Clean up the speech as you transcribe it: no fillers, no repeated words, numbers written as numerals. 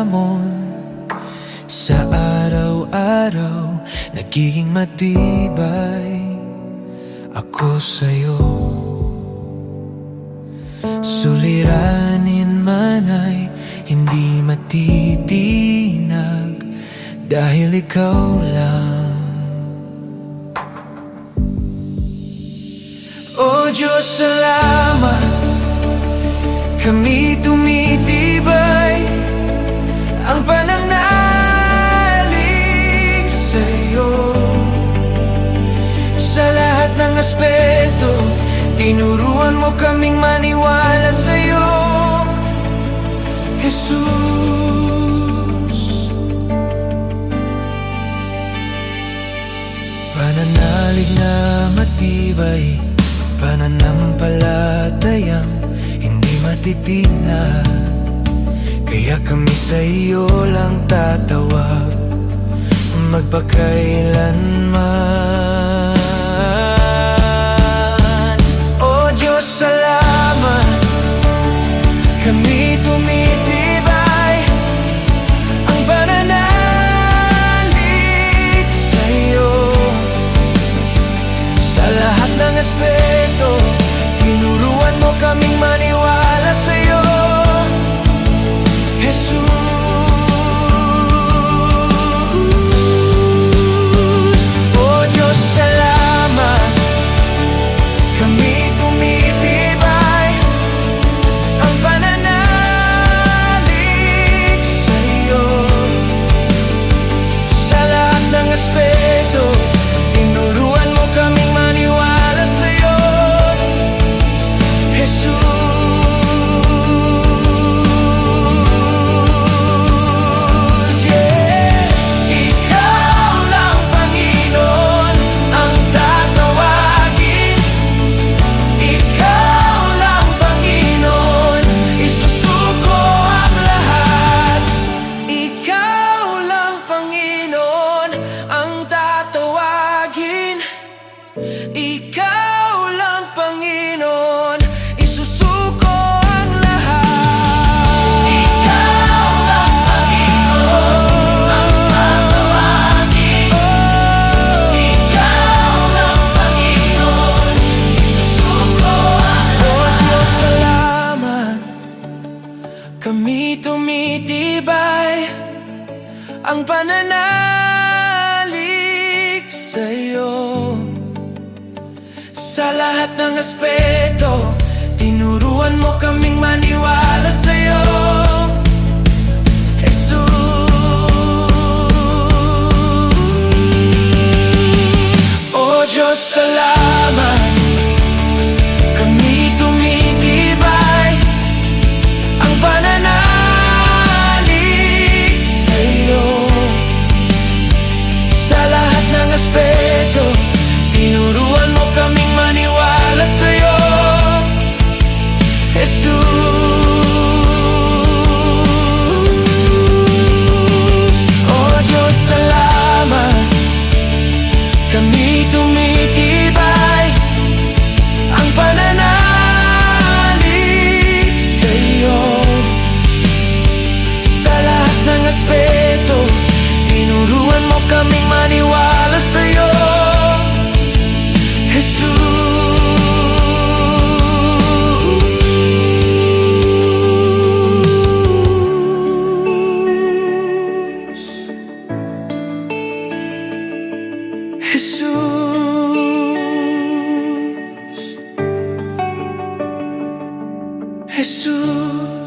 hamon sa araw-araw, nagiging matibay ako sa'yo. Suliranin man ay hindi matitinag dahil ikaw lang. O Diyos, salamat, kami tumitibay. Ang pananalig sa'yo sa lahat ng aspeto, tinuruan mo kaming maniwala sa'yo, Jesus. Pananalig na matibay, pananampalatayang hindi matitinag, kaya kami sa iyo lang tatawag magpakailanman. O Diyos, salamat, kami tumitibay. Ang pananalig sa iyo sa lahat ng aspeto, tinuruan mo kaming maniwala sa iyo, Jesus. O Diyos, salamat, kami tumitibay. Ang pananalig sa iyo sa lahat ng aspeto, tinuruan mo kaming maniwala sa iyo, Jesus. Ikaw lang, Panginoon, isusuko ang lahat. Ikaw lang, Panginoon, ang tatawagin. Ikaw lang, Panginoon, isusuko ang lahat. O Diyos, salamat, kami tumitibay. Ang pananalig sa iyo sa lahat ng aspeto, tinuruan mo kaming maniwala sa'yo, Jesus. O Diyos, salamat, kami tumitibay. Ang pananalig sa'yo sa lahat ng aspeto, tinuruan mo kaming maniwala sa'yo, Jesus. O Diyos, salamat, kami tumitibay. Ang pananalig sa'yo sa lahat ng aspeto, tinuruan mo kaming maniwala sa'yo, Jesus. Jesus.